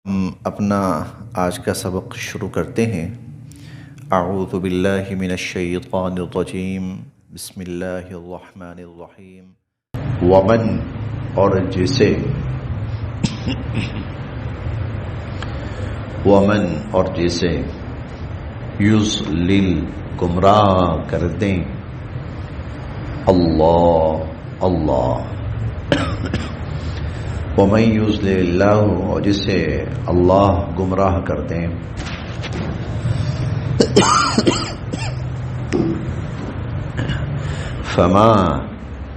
ہم اپنا آج کا سبق شروع کرتے ہیں۔ اعوذ باللہ من الشیطان الرجیم، بسم اللہ الرحمن الرحیم۔ ومن اور جسے، ومن اور جسے یضلل گمراہ کر دیں اللہ ومن یضلل اللہ، اور جسے اللہ گمراہ کر دیں، فما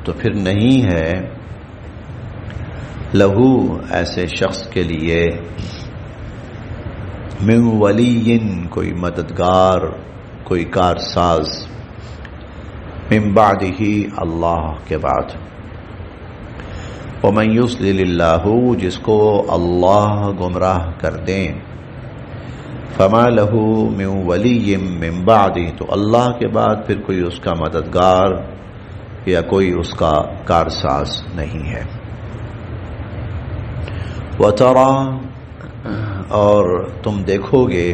تو پھر نہیں ہے، لہو ایسے شخص کے لیے، من ولی کوئی مددگار، کوئی کارساز، من بعدہ اللہ کے بعد، ومن یضلل اللہ، جس کو اللہ گمراہ کر دیں، فما لہ من ولی من بعدہ، تو اللہ کے بعد پھر کوئی اس کا مددگار یا کوئی اس کا کارساز نہیں ہے۔ وتری، اور تم دیکھو گے،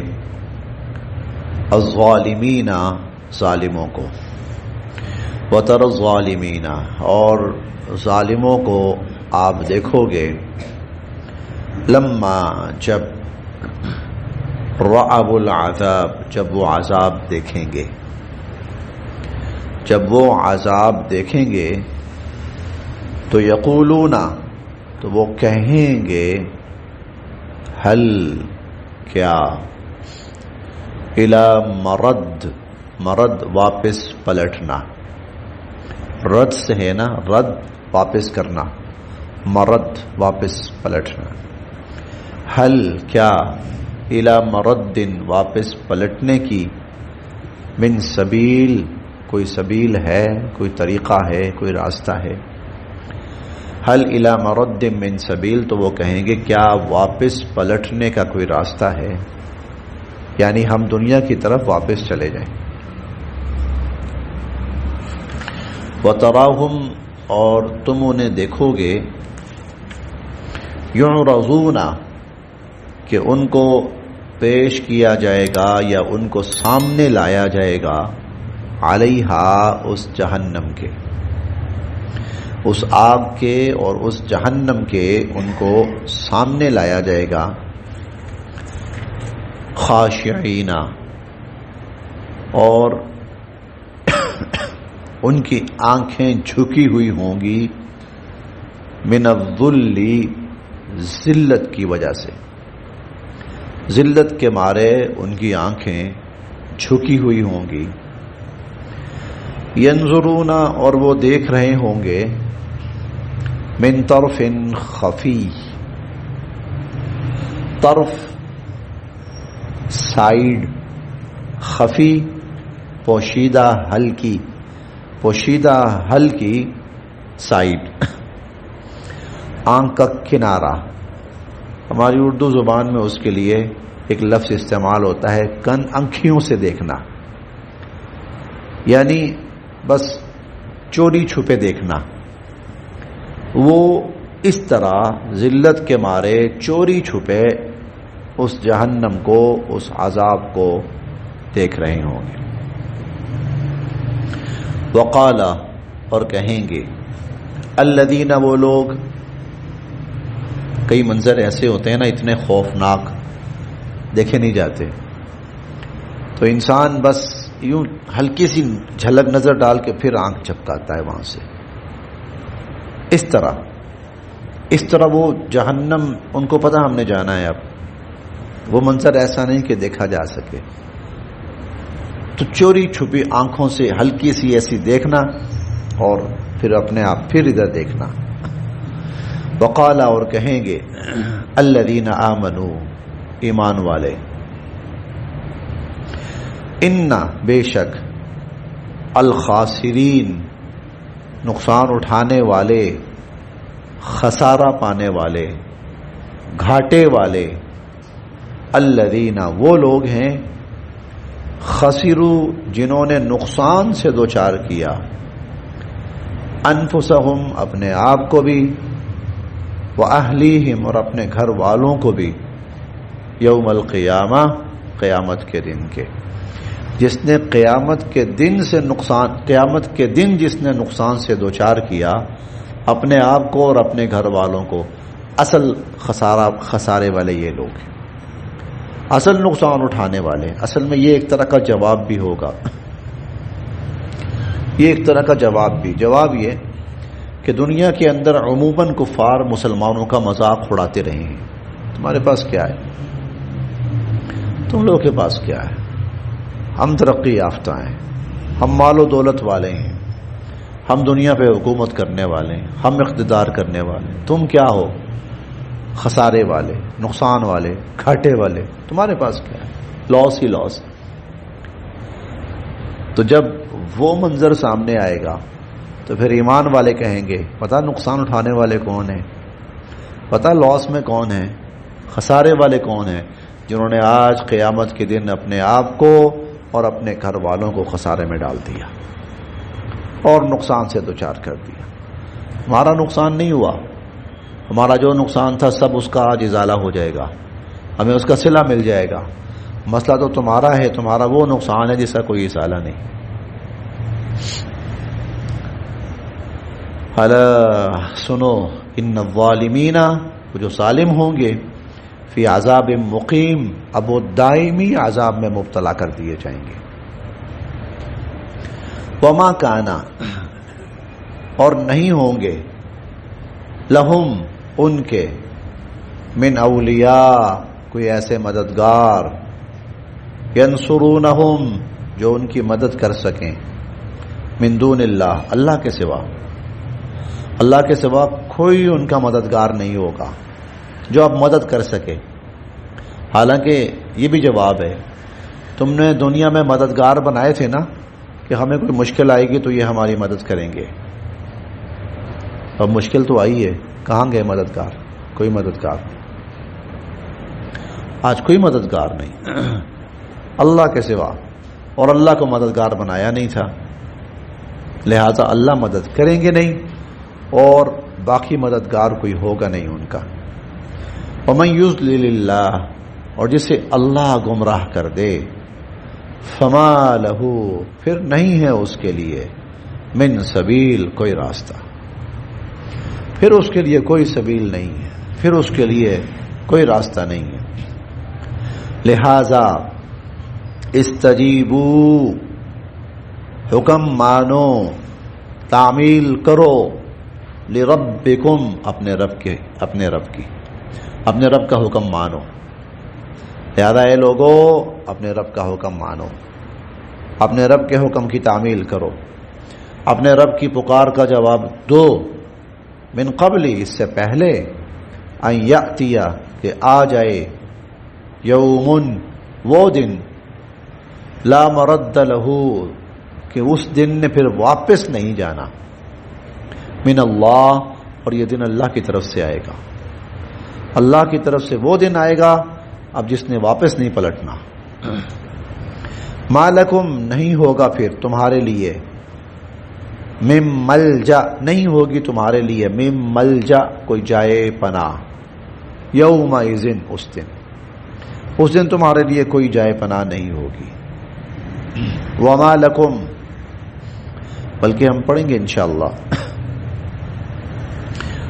الظالمین، ظالموں کو، وتری الظالمین، اور ظالموں کو آپ دیکھو گے، لما جب، رأوا العذاب، جب وہ عذاب دیکھیں گے، جب وہ عذاب دیکھیں گے، تو یقولون، تو وہ کہیں گے، ہل، کیا، الی مرد، مرد واپس پلٹنا، رد سے ہے نا، رد واپس کرنا، مرد واپس پلٹنا، ہل، کیا، الی مرد، واپس پلٹنے کی، من سبیل، کوئی سبیل ہے، کوئی طریقہ ہے، کوئی راستہ ہے، ہل الی مرد من سبیل، تو وہ کہیں گے کیا واپس پلٹنے کا کوئی راستہ ہے، یعنی ہم دنیا کی طرف واپس چلے جائیں۔ وتراہم، اور تم انہیں دیکھو گے، یعرضون، کہ ان کو پیش کیا جائے گا یا ان کو سامنے لایا جائے گا، علیہا، اس جہنم کے، اس آگ کے اور اس جہنم کے ان کو سامنے لایا جائے گا، خاشعین، اور ان کی آنکھیں جھکی ہوئی ہوں گی، من الذل، ذلت کی وجہ سے، ذلت کے مارے ان کی آنکھیں جھکی ہوئی ہوں گی، ینظرون، اور وہ دیکھ رہے ہوں گے، من طرف خفی، طرف سائیڈ، خفی پوشیدہ، ہلکی، پوشیدہ ہلکی سائیڈ، آنکھ کا کنارہ، ہماری اردو زبان میں اس کے لیے ایک لفظ استعمال ہوتا ہے، کن، آنکھیوں سے دیکھنا، یعنی بس چوری چھپے دیکھنا، وہ اس طرح ذلت کے مارے چوری چھپے اس جہنم کو، اس عذاب کو دیکھ رہے ہوں گے۔ وقال، اور کہیں گے، الذین، وہ لوگ، کئی منظر ایسے ہوتے ہیں نا اتنے خوفناک، دیکھے نہیں جاتے، تو انسان بس یوں ہلکی سی جھلک نظر ڈال کے پھر آنکھ چپکاتا ہے وہاں سے، اس طرح وہ جہنم، ان کو پتہ ہم نے جانا ہے، اب وہ منظر ایسا نہیں کہ دیکھا جا سکے، تو چوری چھپی آنکھوں سے ہلکی سی ایسی دیکھنا، اور پھر اپنے آپ پھر ادھر دیکھنا۔ وقال، اور کہیں گے، الذین آمنوا، ایمان والے، ان، بے شک، الخاسرین، نقصان اٹھانے والے، خسارہ پانے والے، گھاٹے والے، الذین، وہ لوگ ہیں، خسروا، جنہوں نے نقصان سے دوچار کیا، انفسہم، اپنے آپ کو بھی، وَأَهْلِيهِمْ، اور اپنے گھر والوں کو بھی، یوم القیامہ، قیامت کے دن کے. جس نے قیامت کے دن جس نے نقصان سے دوچار کیا اپنے آپ کو اور اپنے گھر والوں کو، اصل خسارے والے یہ لوگ ہیں، اصل نقصان اٹھانے والے. اصل میں یہ ایک طرح کا جواب بھی ہوگا، یہ ایک طرح کا جواب یہ کہ دنیا کے اندر عموماً کفار مسلمانوں کا مذاق اڑاتے رہے ہیں. تمہارے پاس کیا ہے؟ تم لوگوں کے پاس کیا ہے؟ ہم ترقی یافتہ ہیں، ہم مال و دولت والے ہیں، ہم دنیا پہ حکومت کرنے والے ہیں، ہم اقتدار کرنے والے ہیں. تم کیا ہو؟ خسارے والے، نقصان والے، گھاٹے والے. تمہارے پاس کیا ہے؟ لاس ہی لاس. تو جب وہ منظر سامنے آئے گا تو پھر ایمان والے کہیں گے پتہ نقصان اٹھانے والے کون ہیں، پتہ لاس میں کون ہیں، خسارے والے کون ہیں، جنہوں نے آج قیامت کے دن اپنے آپ کو اور اپنے گھر والوں کو خسارے میں ڈال دیا اور نقصان سے دوچار کر دیا. ہمارا نقصان نہیں ہوا، ہمارا جو نقصان تھا سب اس کا آج ازالہ ہو جائے گا، ہمیں اس کا صلہ مل جائے گا. مسئلہ تو تمہارا ہے، تمہارا وہ نقصان ہے جس کا کوئی ازالہ نہیں. الا سنو ان الظالمین، وہ جو ظالم ہوں گے، فی عذاب مقیم، اب وہ دائمی عذاب میں مبتلا کر دیے جائیں گے. وما کانا، اور نہیں ہوں گے، لہم، ان کے، من اولیاء، کوئی ایسے مددگار، ینصرونہم، جو ان کی مدد کر سکیں، من دون اللہ، اللہ کے سوا. اللہ کے سوا کوئی ان کا مددگار نہیں ہوگا جو اب مدد کر سکے. حالانکہ یہ بھی جواب ہے، تم نے دنیا میں مددگار بنائے تھے نا کہ ہمیں کوئی مشکل آئے گی تو یہ ہماری مدد کریں گے. اب مشکل تو آئی ہے، کہاں گئے مددگار؟ کوئی مددگار نہیں. آج کوئی مددگار نہیں اللہ کے سوا، اور اللہ کو مددگار بنایا نہیں تھا، لہذا اللہ مدد کریں گے نہیں اور باقی مددگار کوئی ہوگا نہیں ان کا. ومن یضلل اللہ، اور جسے اللہ گمراہ کر دے، فما لہ، پھر نہیں ہے اس کے لیے، من سبیل، کوئی راستہ، پھر اس کے لیے کوئی سبیل نہیں ہے، پھر اس کے لیے کوئی راستہ نہیں ہے. لہذا استجیبوا، حکم مانو، تعمیل کرو، لربکم، اپنے رب کا حکم مانو. لہذا اے لوگو اپنے رب کا حکم مانو، اپنے رب کے حکم کی تعمیل کرو، اپنے رب کی پکار کا جواب دو. من قبل، اس سے پہلے، ان یأتی، کہ آ جائے، یومن، وہ دن، لا مرد لہ، کہ اس دن نے پھر واپس نہیں جانا، من اللہ، اور یہ دن اللہ کی طرف سے آئے گا. اللہ کی طرف سے وہ دن آئے گا اب جس نے واپس نہیں پلٹنا. ما لکم، نہیں ہوگا پھر تمہارے لیے، مم ملجا، نہیں ہوگی تمہارے لیے، مم ملجا، کوئی جائے پناہ، یومئذ، اس دن تمہارے لیے کوئی جائے پناہ نہیں ہوگی. وما لکم، بلکہ ہم پڑھیں گے انشاءاللہ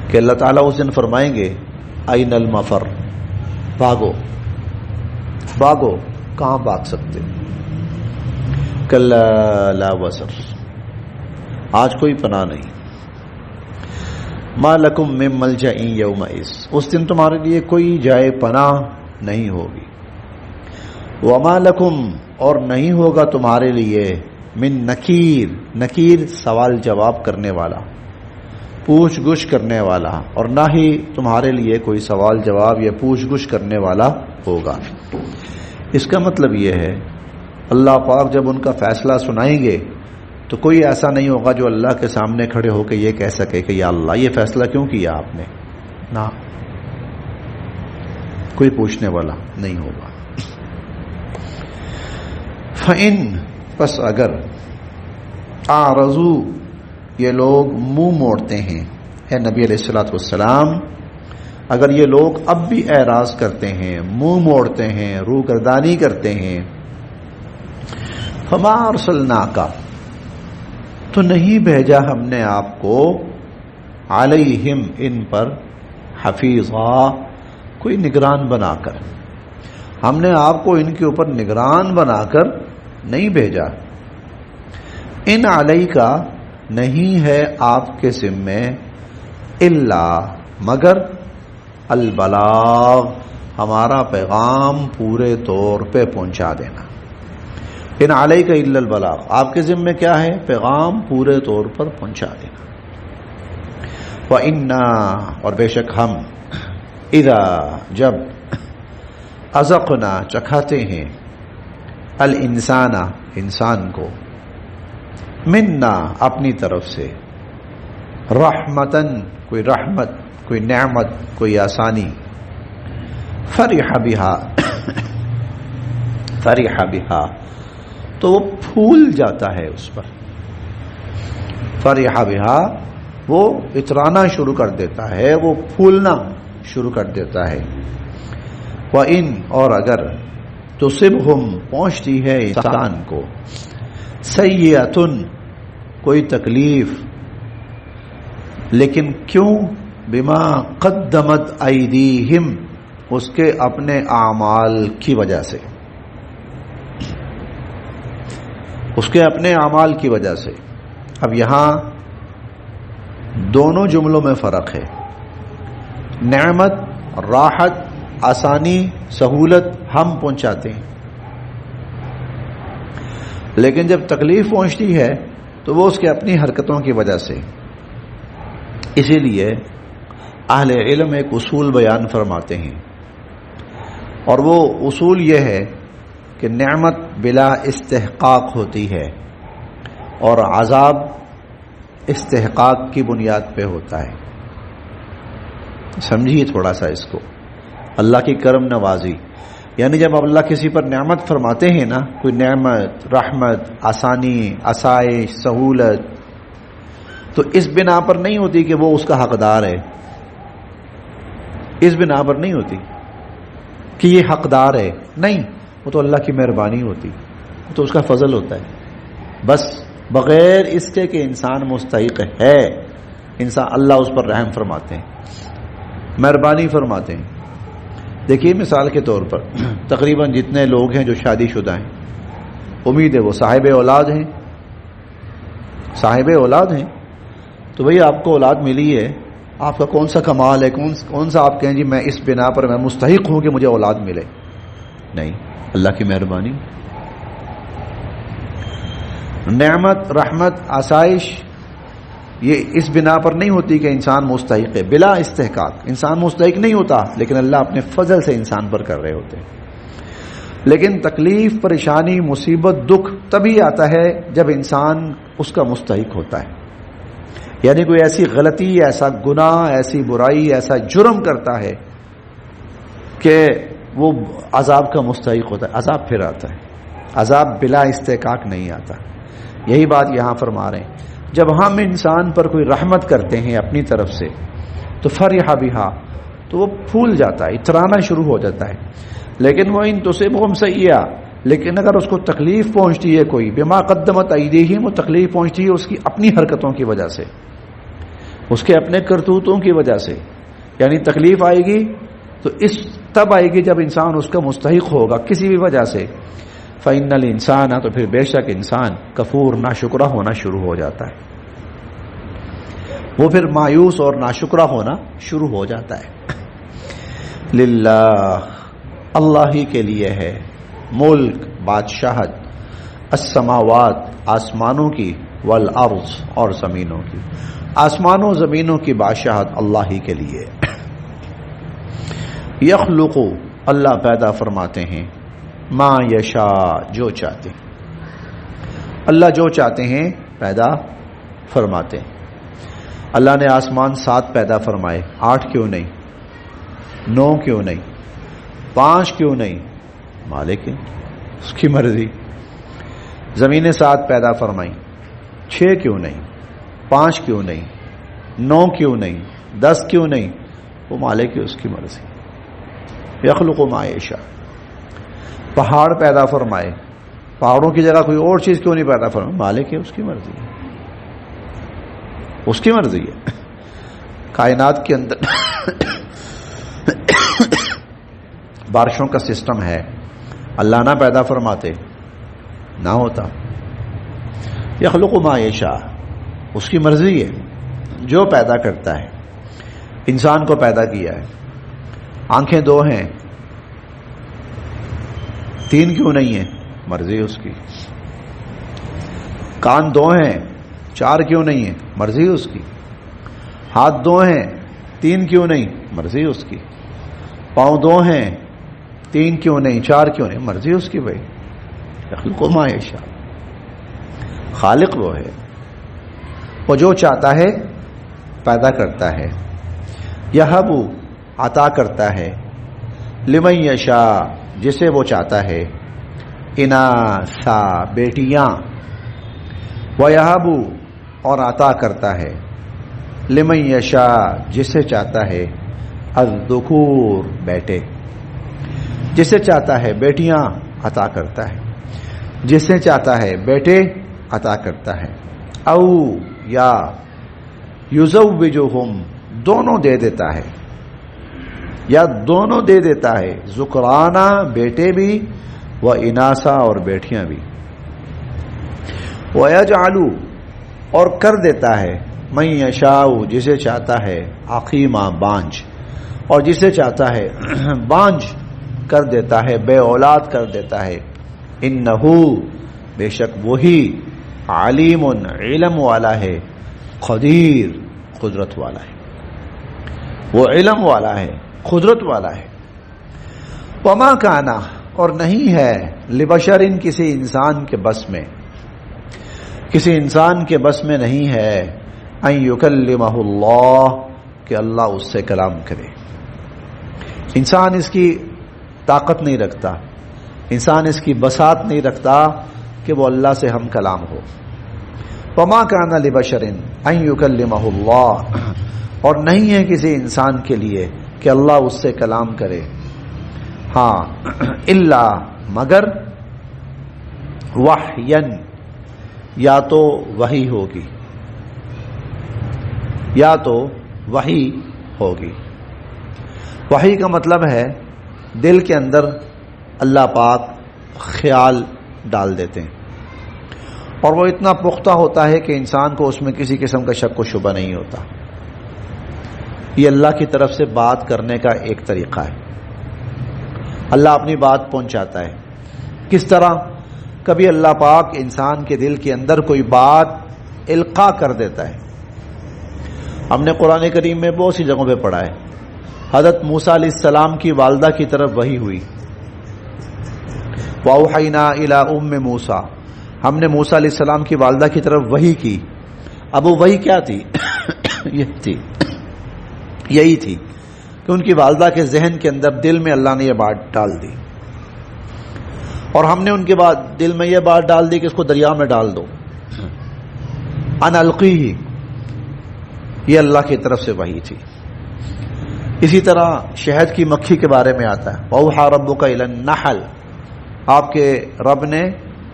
کہ اللہ تعالیٰ اس دن فرمائیں گے این المفر، بھاگو، کہاں بھاگ سکتے، کلا لا وزر، آج کوئی پناہ نہیں. ما لکم من ملجأ یومئذ، اس دن تمہارے لیے کوئی جائے پناہ نہیں ہوگی. وما لکم، اور نہیں ہوگا تمہارے لیے، من نکیر سوال جواب کرنے والا، پوچھ گچھ کرنے والا، اور نہ ہی تمہارے لیے کوئی سوال جواب یا پوچھ گچھ کرنے والا ہوگا. اس کا مطلب یہ ہے اللہ پاک جب ان کا فیصلہ سنائیں گے تو کوئی ایسا نہیں ہوگا جو اللہ کے سامنے کھڑے ہو کے یہ کہہ سکے کہ یا اللہ یہ فیصلہ کیوں کیا آپ نے، نہ، کوئی پوچھنے والا نہیں ہوگا. فَإِن، پس اگر، اعرضوا، یہ لوگ منہ موڑتے ہیں، ہے نبی علیہ الصلوۃ والسلام اگر یہ لوگ اب بھی اعراض کرتے ہیں، منہ موڑتے ہیں، روگردانی کرتے ہیں، فما ارسلناک، تو نہیں بھیجا ہم نے آپ کو، علیہم، ان پر، حفیظا، کوئی نگران بنا کر، ہم نے آپ کو ان کے اوپر نگران بنا کر نہیں بھیجا۔ ان علیک، نہیں ہے آپ کے ذمے، الا، مگر، البلاغ، ہمارا پیغام پورے طور پہ پہنچا دینا۔ ان علیک الا البلاغ، آپ کے ذمے کیا ہے؟ پیغام پورے طور پر پہنچا دینا۔ وَإِنَّا، اور بے شک ہم، اذا، جب، اذقنا، چکھاتے ہیں، الانسان، انسان کو، منا، اپنی طرف سے، رحمتن، کوئی رحمت، کوئی نعمت، کوئی آسانی، فرح بہا، فرح بہا، تو وہ پھول جاتا ہے اس پر، فرح بہا، وہ اترانا شروع کر دیتا ہے، وہ پھولنا شروع کر دیتا ہے۔ وَإِن، اور اگر، تصبہم، پہنچتی ہے انسان کو، سیئۃن، کوئی تکلیف، لیکن کیوں؟ بما قدمت ایدیہم، اس کے اپنے اعمال کی وجہ سے، اس کے اپنے اعمال کی وجہ سے۔ اب یہاں دونوں جملوں میں فرق ہے، نعمت، راحت، آسانی، سہولت ہم پہنچاتے ہیں، لیکن جب تکلیف پہنچتی ہے تو وہ اس کے اپنی حرکتوں کی وجہ سے۔ اسی لیے اہل علم ایک اصول بیان فرماتے ہیں، اور وہ اصول یہ ہے کہ نعمت بلا استحقاق ہوتی ہے اور عذاب استحقاق کی بنیاد پہ ہوتا ہے۔ سمجھیے تھوڑا سا اس کو، اللہ کی کرم نوازی، یعنی جب اللہ کسی پر نعمت فرماتے ہیں نا، کوئی نعمت، رحمت، آسانی، آسائش، سہولت، تو اس بنا پر نہیں ہوتی کہ وہ اس کا حقدار ہے، اس بنا پر نہیں ہوتی کہ یہ حقدار ہے، نہیں، وہ تو اللہ کی مہربانی ہوتی، وہ تو اس کا فضل ہوتا ہے، بس بغیر اس کے کہ انسان مستحق ہے، انسان، اللہ اس پر رحم فرماتے ہیں، مہربانی فرماتے ہیں۔ دیکھیے مثال کے طور پر تقریباً جتنے لوگ ہیں جو شادی شدہ ہیں، امید ہے وہ صاحب اولاد ہیں، صاحب اولاد ہیں، تو بھئی آپ کو اولاد ملی ہے، آپ کا کون سا کمال ہے، کون سا آپ کہیں جی میں اس بنا پر میں مستحق ہوں کہ مجھے اولاد ملے؟ نہیں، اللہ کی مہربانی، نعمت، رحمت، آسائش، یہ اس بنا پر نہیں ہوتی کہ انسان مستحق ہے، بلا استحقاق، انسان مستحق نہیں ہوتا، لیکن اللہ اپنے فضل سے انسان پر کر رہے ہوتے ہیں۔ لیکن تکلیف، پریشانی، مصیبت، دکھ تبھی آتا ہے جب انسان اس کا مستحق ہوتا ہے، یعنی کوئی ایسی غلطی، ایسا گناہ، ایسی برائی، ایسا جرم کرتا ہے کہ وہ عذاب کا مستحق ہوتا ہے، عذاب پھر آتا ہے، عذاب بلا استحقاق نہیں آتا۔ یہی بات یہاں فرما رہے ہیں، جب ہم انسان پر کوئی رحمت کرتے ہیں اپنی طرف سے تو فرح بہا، تو وہ پھول جاتا ہے، اترانا شروع ہو جاتا ہے، لیکن وہ ان تصبہم سیئہ، لیکن اگر اس کو تکلیف پہنچتی ہے کوئی، بما قدمت ایدیہم، وہ تکلیف پہنچتی ہے اس کی اپنی حرکتوں کی وجہ سے، اس کے اپنے کرتوتوں کی وجہ سے، یعنی تکلیف آئے گی تو اس تب آئے گی جب انسان اس کا مستحق ہوگا کسی بھی وجہ سے، فَإِنَّ الْإِنسَانَ، تو پھر بے شک انسان کفور، ناشکرہ ہونا شروع ہو جاتا ہے، وہ پھر مایوس اور ناشکرہ ہونا شروع ہو جاتا ہے۔ للہ، اللہ ہی کے لیے ہے، ملک، بادشاہت، السماوات، آسمانوں کی، والارض، اور زمینوں کی، آسمانوں زمینوں کی بادشاہت اللہ ہی کے لیے۔ یخلق، اللہ پیدا فرماتے ہیں، ما یشاء، جو چاہتے ہیں، اللہ جو چاہتے ہیں پیدا فرماتے ہیں۔ اللہ نے آسمان 7 پیدا فرمائے، 8 کیوں نہیں، 9 کیوں نہیں، 5 کیوں نہیں؟ مالک ہے، اس کی مرضی۔ زمینیں 7 پیدا فرمائیں، 6 کیوں نہیں، 5 کیوں نہیں، 9 کیوں نہیں، 10 کیوں نہیں؟ وہ مالک ہے، اس کی مرضی. یخلق ما یشاء. پہاڑ پیدا فرمائے، پہاڑوں کی جگہ کوئی اور چیز کیوں نہیں پیدا فرمائے؟ مالک ہے، اس کی مرضی ہے، اس کی مرضی ہے. کائنات کے اندر بارشوں کا سسٹم ہے، اللہ نہ پیدا فرماتے نہ ہوتا. یخلق ما یشاء، اس کی مرضی ہے جو پیدا کرتا ہے. انسان کو پیدا کیا ہے، آنکھیں 2 ہیں، 3 کیوں نہیں ہیں؟ مرضی اس کی. کان 2 ہیں، 4 کیوں نہیں ہیں؟ مرضی اس کی. ہاتھ 2 ہیں، 3 کیوں نہیں؟ مرضی اس کی. پاؤں 2 ہیں، 3 کیوں نہیں؟ 4 کیوں نہیں؟ مرضی اس کی. بھائی یخلق ما یشاء، خالق وہ ہے، وہ جو چاہتا ہے پیدا کرتا ہے. یہب، عطا کرتا ہے، لمن یشاء، جسے وہ چاہتا ہے، اناثا، بیٹیاں. ویہب، اور عطا کرتا ہے، لمن یشاء، جسے چاہتا ہے، الذکور، بیٹے. جسے چاہتا ہے بیٹیاں عطا کرتا ہے، جسے چاہتا ہے بیٹے عطا کرتا ہے. او یا یزوجہم، دونوں دے دیتا ہے، یا دونوں دے دیتا ہے، ذکرانہ، بیٹے بھی، و اناسا، اور بیٹیاں بھی. وَيَجْعَلُ، اور کر دیتا ہے، من یشاء، جسے چاہتا ہے، عقیمہ، بانجھ، اور جسے چاہتا ہے بانجھ کر دیتا ہے، بے اولاد کر دیتا ہے. انہو، بے شک وہی، علیم، علم والا ہے، قدیر، قدرت والا ہے. وہ علم والا ہے، قدرت والا ہے. وما کانا، اور نہیں ہے، لبشر، کسی انسان کے بس میں، کسی انسان کے بس میں نہیں ہے، ان یکلمہ اللہ، کہ اللہ اس سے کلام کرے. انسان اس کی طاقت نہیں رکھتا، انسان اس کی بساط نہیں رکھتا کہ وہ اللہ سے ہم کلام ہو. وما کان لبشر ان یکلمہ اللہ، اور نہیں ہے کسی انسان کے لیے کہ اللہ اس سے کلام کرے. ہاں، الا، مگر، وحین، یا تو وحی ہوگی، یا تو وحی ہوگی. وحی کا مطلب ہے دل کے اندر اللہ پاک خیال ڈال دیتے ہیں، اور وہ اتنا پختہ ہوتا ہے کہ انسان کو اس میں کسی قسم کا شک و شبہ نہیں ہوتا. یہ اللہ کی طرف سے بات کرنے کا ایک طریقہ ہے. اللہ اپنی بات پہنچاتا ہے. کس طرح؟ کبھی اللہ پاک انسان کے دل کے اندر کوئی بات القاء کر دیتا ہے. ہم نے قرآن کریم میں بہت سی جگہوں پہ پڑھا ہے. حضرت موسیٰ علیہ السلام کی والدہ کی طرف وحی ہوئی، وَأَوْحَيْنَا إِلَىٰ أُمِّ مُوسَىٰ، ہم نے موسیٰ علیہ السلام کی والدہ کی طرف وحی کی. اب وہ وحی کیا تھی؟ یہی تھی کہ ان کی والدہ کے ذہن کے اندر، دل میں اللہ نے یہ بات ڈال دی، اور ہم نے ان کے بعد دل میں یہ بات ڈال دی کہ اس کو دریا میں ڈال دو. ان القیہ، یہ اللہ کی طرف سے وحی تھی. اسی طرح شہد کی مکھی کے بارے میں آتا ہے، وَأَوْحَىٰ رَبُّكَ إِلَى النَّحْلِ، آپ کے رب نے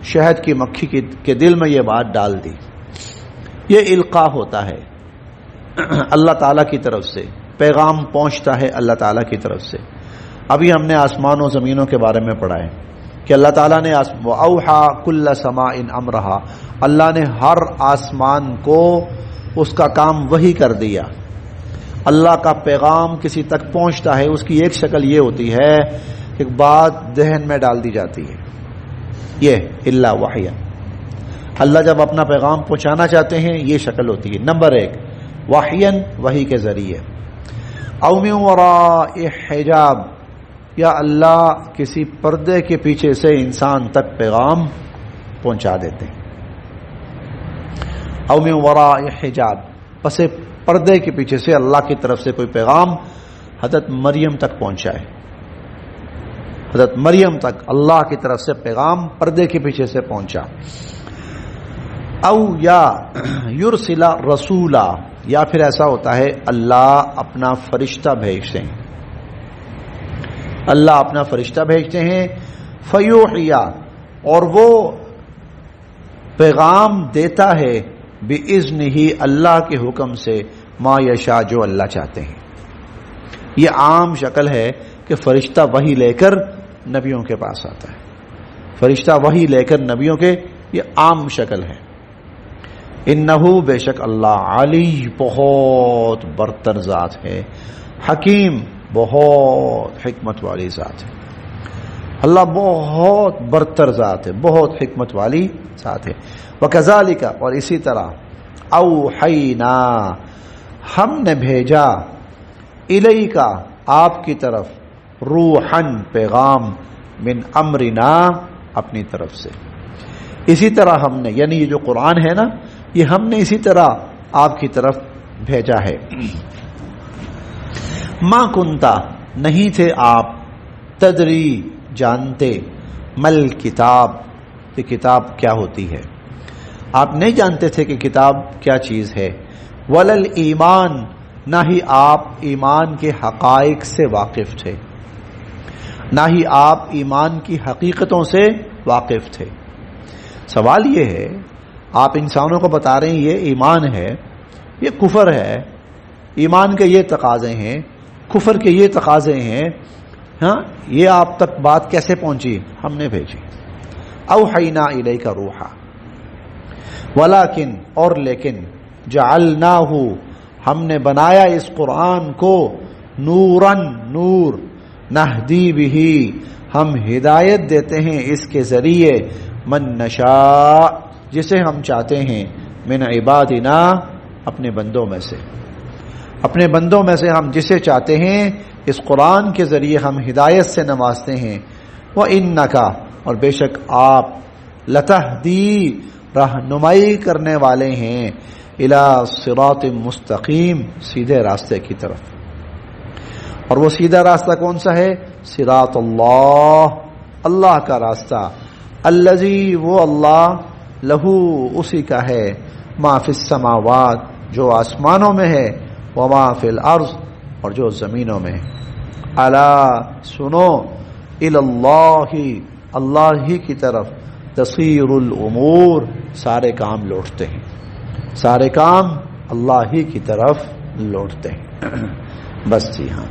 شہد کی مکھی کے دل میں یہ بات ڈال دی. یہ القاء ہوتا ہے اللہ تعالیٰ کی طرف سے، پیغام پہنچتا ہے اللہ تعالیٰ کی طرف سے. ابھی ہم نے آسمان و زمینوں کے بارے میں پڑھا ہے کہ اللہ تعالیٰ نے وَأَوْحَىٰ كُلَّ سَمَاءٍ أَمْرَهَا، اللہ نے ہر آسمان کو اس کا کام وحی کر دیا. اللہ کا پیغام کسی تک پہنچتا ہے، اس کی ایک شکل یہ ہوتی ہے کہ بات ذہن میں ڈال دی جاتی ہے. یہ الا وحیا، اللہ جب اپنا پیغام پہنچانا چاہتے ہیں یہ شکل ہوتی ہے. نمبر 1 وحین، وحی کے ذریعے. او من وراء حجاب، یا اللہ کسی پردے کے پیچھے سے انسان تک پیغام پہنچا دیتے ہیں. او من وراء حجاب، پس پردے کے پیچھے سے اللہ کی طرف سے کوئی پیغام حضرت مریم تک پہنچائے. حضرت مریم تک اللہ کی طرف سے پیغام پردے کے پیچھے سے پہنچا. او یا یرسل رسولا، یا پھر ایسا ہوتا ہے اللہ اپنا فرشتہ بھیجتے ہیں، اللہ اپنا فرشتہ بھیجتے ہیں، فیوحیا، اور وہ پیغام دیتا ہے بِإِذْنِهِ، اللہ کے حکم سے، ما یشاء، جو اللہ چاہتے ہیں۔ یہ عام شکل ہے کہ فرشتہ وحی لے کر نبیوں کے پاس آتا ہے، فرشتہ وحی لے کر نبیوں کے، یہ عام شکل ہے۔ انہو، بے شک اللہ، علی، بہت برتر ذات ہے، حکیم، بہت حکمت والی ذات ہے۔ اللہ بہت برتر ذات ہے، بہت حکمت والی ذات ہے۔ وَكَذَلِكَ، اور اسی طرح، اوحینا، ہم نے بھیجا، الیک، آپ کی طرف، روحن، پیغام، من امرنا، اپنی طرف سے۔ اسی طرح ہم نے، یعنی یہ جو قرآن ہے نا، یہ ہم نے اسی طرح آپ کی طرف بھیجا ہے۔ ما کنتا، نہیں تھے آپ، تدری، جانتے، مل کتاب، کہ کتاب کیا ہوتی ہے، آپ نہیں جانتے تھے کہ کتاب کیا چیز ہے، ولل ایمان، نہ ہی آپ ایمان کے حقائق سے واقف تھے، نہ ہی آپ ایمان کی حقیقتوں سے واقف تھے۔ سوال یہ ہے، آپ انسانوں کو بتا رہے ہیں یہ ایمان ہے، یہ کفر ہے، ایمان کے یہ تقاضے ہیں، کفر کے یہ تقاضے ہیں، ہاں، یہ آپ تک بات کیسے پہنچی؟ ہم نے بھیجی۔ اوحینا الیک روحا، ولیکن، اور لیکن، جعلناہ، ہم نے بنایا اس قرآن کو، نورن، نور، نہدی بہ، ہم ہدایت دیتے ہیں اس کے ذریعے، من نشاء، جسے ہم چاہتے ہیں، من عبادنا، اپنے بندوں میں سے، اپنے بندوں میں سے ہم جسے چاہتے ہیں اس قرآن کے ذریعے ہم ہدایت سے نوازتے ہیں۔ وَإِنَّكَ، اور بے شک آپ، لَتَهْدِي، رہنمائی کرنے والے ہیں، اِلَى صِرَاطٍ مستقیم، سیدھے راستے کی طرف۔ اور وہ سیدھا راستہ کون سا ہے؟ صراط اللہ، اللہ کا راستہ، الذی، وہ اللہ، لہو، اسی کا ہے، ما فی السماوات، جو آسمانوں میں ہے، وما فی الارض، اور جو زمینوں میں ہے۔ الا، سنو، الی اللہ، اللہ ہی کی طرف، تصیر الامور، سارے کام لوٹتے ہیں، سارے کام اللہ ہی کی طرف لوٹتے ہیں۔ بس جی ہاں۔